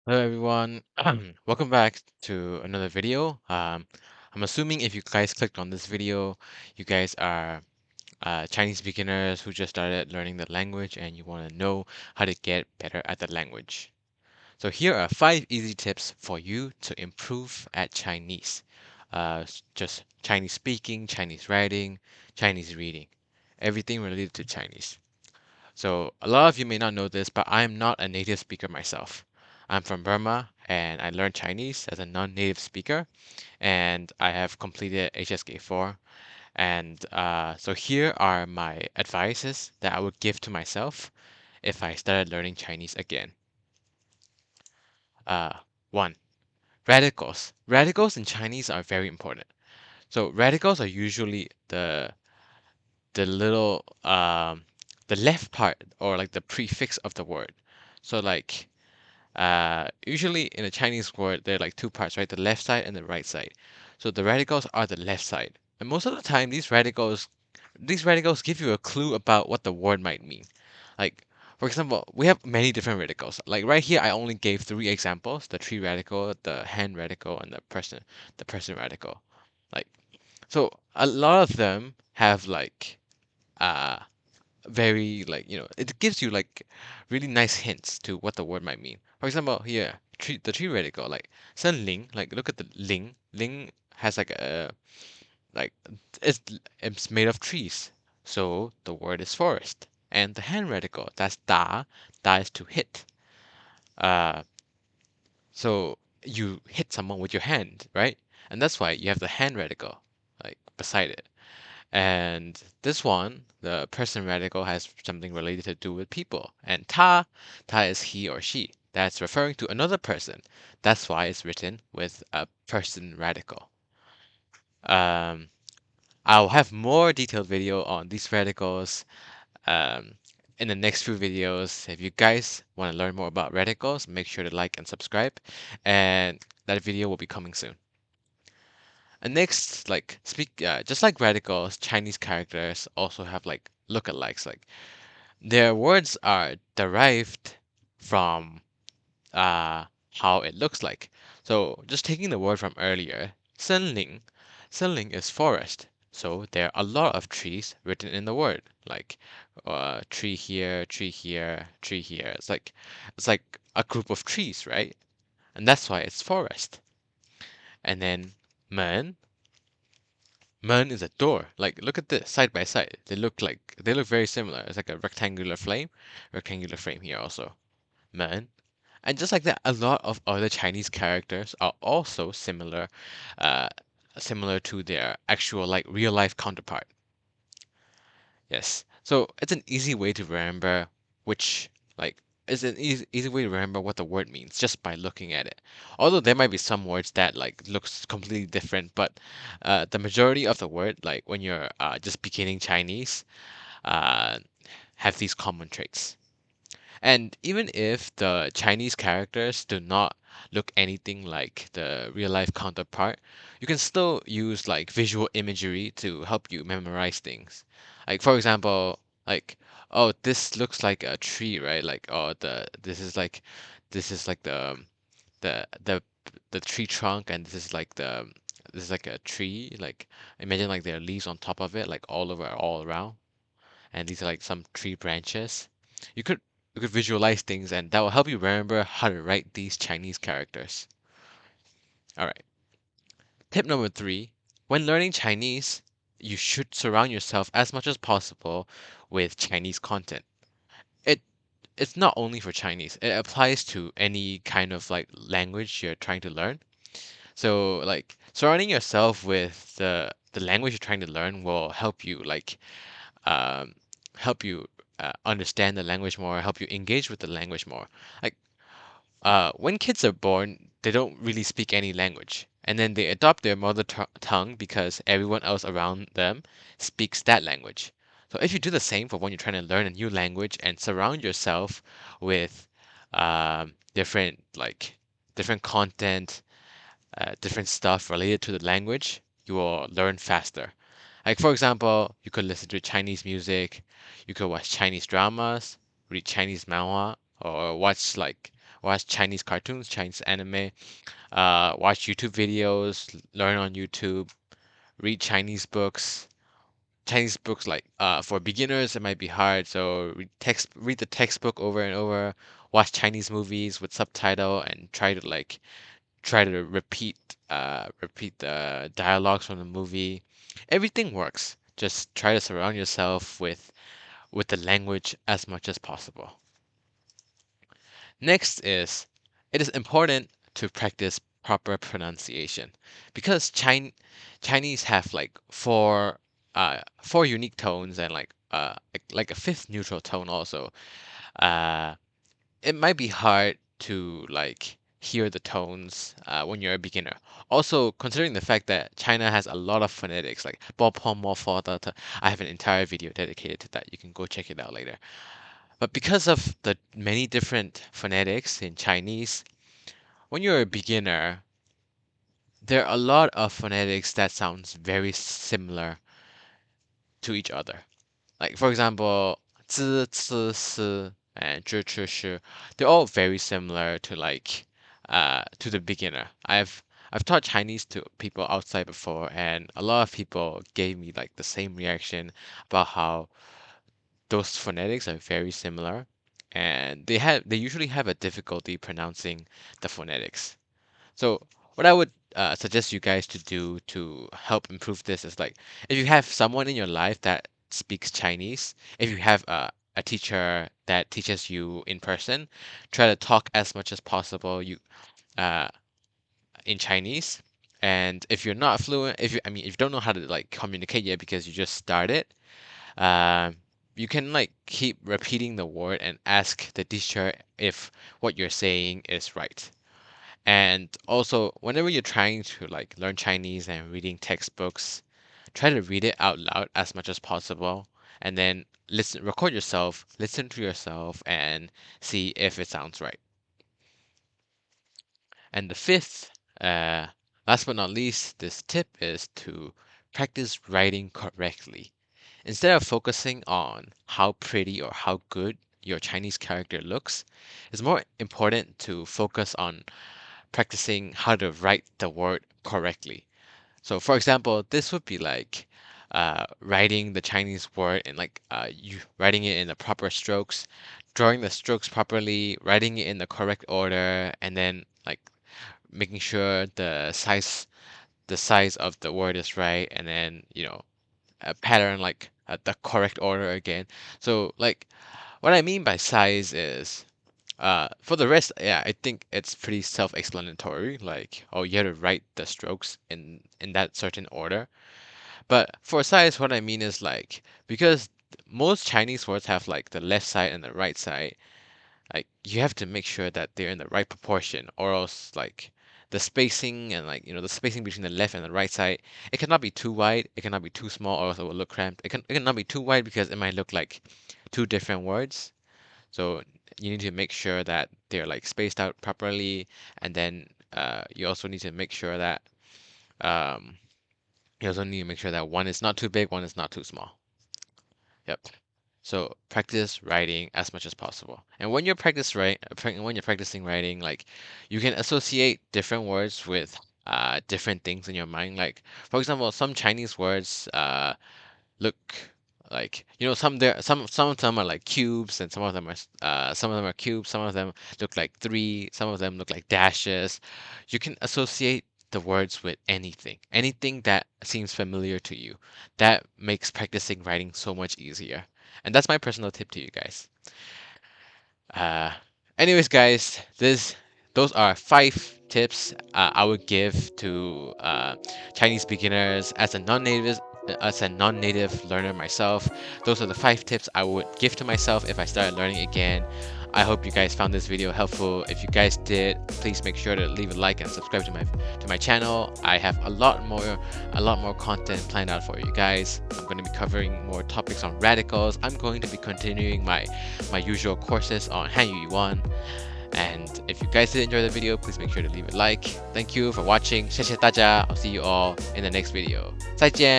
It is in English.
Hello everyone, welcome back to another video. I'm assuming if you guys clicked on this video, you guys are Chinese beginners who just started learning the language and you want to know how to get better at the language. So here are 5 easy tips for you to improve at Chinese. Just Chinese speaking, Chinese writing, Chinese reading, everything related to Chinese. So a lot of you may not know this, but I'm not a native speaker myself. I'm from Burma and I learned Chinese as a non-native speaker, and I have completed HSK4. And so here are my advices that I would give to myself if I started learning Chinese again. Uh, 1. Radicals. Radicals in Chinese are very important. So radicals are usually the little the left part or like the prefix of the word. So like usually in a Chinese word, there are like two parts, right? The left side and the right side. So the radicals are the left side. And most of the time, these radicals give you a clue about what the word might mean. Like, for example, we have many different radicals. Like right here, I only gave 3 examples: the tree radical, the hand radical, and the person radical. Like, so a lot of them have like uh very like it gives you like really nice hints to what the word might mean. For example, here the tree radical like ling, like look at the ling has like a like it's it's made of trees, so the word is forest. And the hand radical, that's da is to hit. uh so you hit someone with your hand, right? And that's why you have the hand radical like beside it. And this one, the person radical, has something related to do with people. And ta is he or she. That's referring to another person. That's why it's written with a person radical. Um, I'll have more detailed video on these radicals um, in the next few videos. If you guys want to learn more about radicals, make sure to like and subscribe. And that video will be coming soon. And next, like just like radicals, Chinese characters also have like lookalikes. Like their words are derived from uh how it looks like. So just taking the word from earlier, senling is forest. So there are a lot of trees written in the word, like tree here, tree here, tree here. It's like a group of trees, right? And that's why it's forest. And then men Man is a door. Like, look at this side by side. They look very similar. It's like a rectangular frame here also. Man. And just like that, a lot of other Chinese characters are also uh, similar to their actual like real life counterpart. Yes. So it's an easy way to remember which, like, it's an easy way to remember what the word means just by looking at it. Although there might be some words that like looks completely different, but the majority of the word, like when you're just beginning Chinese, uh, have these common traits. And even if the Chinese characters do not look anything like the real life counterpart, you can still use like visual imagery to help you memorize things. Like for example, like oh this looks like a tree, right? Like oh the this is like the the the tree trunk, and this is like a tree. Like imagine like there are leaves on top of it, like all over all around, and these are like some tree branches. You could you could visualize things, and that will help you remember how to write these Chinese characters. All right. Tip number 3, when learning Chinese, you should surround yourself as much as possible with Chinese content. It it's not only for Chinese. It applies to any kind of like language you're trying to learn. So like surrounding yourself with the language you're trying to learn will um, help you understand the language more, help you engage with the language more. Like when kids are born, they don't really speak any language, and then they adopt their mother tongue because everyone else around them speaks that language. So if you do the same for when you're trying to learn a new language and surround yourself with different content, different stuff related to the language, you will learn faster. Like for example, you could listen to Chinese music, you could watch Chinese dramas, read Chinese manhwa, or watch Chinese cartoons, Chinese anime, watch YouTube videos, learn on YouTube, read Chinese books. Chinese books like for beginners it might be hard, so read the textbook over and over, watch Chinese movies with subtitle and try to repeat the dialogues from the movie. Everything works. Just try to surround yourself with the language as much as possible. Next is it is important to practice proper pronunciation because Chinese have like four unique tones and like a fifth neutral tone also. Uh, it might be hard to like hear the tones when you're a beginner. Also, considering the fact that China has a lot of phonetics, like bo po mo fo ta ta, I have an entire video dedicated to that. You can go check it out later. But because of the many different phonetics in Chinese, when you're a beginner, there are a lot of phonetics that sounds very similar to each other. Like for example, 知, 吃, 思 and 知, 吃, 是, they're all very similar to to the beginner. I've taught Chinese to people outside before, and a lot of people gave me like the same reaction about how those phonetics are very similar, and they usually have a difficulty pronouncing the phonetics. So what I would suggest you guys to do to help improve this is like if you have someone in your life that speaks Chinese, if you have a teacher that teaches you in person, try to talk as much as possible uh, in Chinese. And if you're not fluent, if you don't know how to like communicate yet because you just started, um, you can like keep repeating the word and ask the teacher if what you're saying is right. And also, whenever you're trying to like learn Chinese and reading textbooks, try to read it out loud as much as possible, and then record yourself, listen to yourself, and see if it sounds right. And the fifth, last but not least, this tip is to practice writing correctly. Instead of focusing on how pretty or how good your Chinese character looks, it's more important to focus on practicing how to write the word correctly. So, for example, this would be like writing the Chinese word and you writing it in the proper strokes, drawing the strokes properly, writing it in the correct order, and then like making sure the size of the word is right, and then a pattern like the correct order again. So like what I mean by size is for the rest, yeah, I think it's pretty self-explanatory. Like, oh, you have to write the strokes in that certain order. But for size, what I mean is like because most Chinese words have like the left side and the right side, like you have to make sure that they're in the right proportion, or else like the spacing and the spacing between the left and the right side, it cannot be too wide, it cannot be too small, or else it will look cramped. It cannot be too wide because it might look like two different words. So you need to make sure that they're like spaced out properly, and then you also need to make sure that um, one is not too big, one is not too small. Yep. So practice writing as much as possible. And when you're practicing writing, like you can associate different words with different things in your mind. Like for example, some Chinese words look like some of them are like cubes and some of them are cubes, some of them look like three, some of them look like dashes. You can associate the words with anything that seems familiar to you. That makes practicing writing so much easier, and that's my personal tip to you guys. uh Anyways, guys, those are 5 tips I would give to Chinese beginners as a non-native learner myself. Those are the 5 tips I would give to myself if I started learning again. I hope you guys found this video helpful. If you guys did, please make sure to leave a like and subscribe to my channel. I have a lot more content planned out for you guys. I'm going to be covering more topics on radicals. I'm going to be continuing my usual courses on Hanyu Yuan. And if you guys did enjoy the video, please make sure to leave a like. Thank you for watching. 谢谢大家. I'll see you all in the next video. 再见.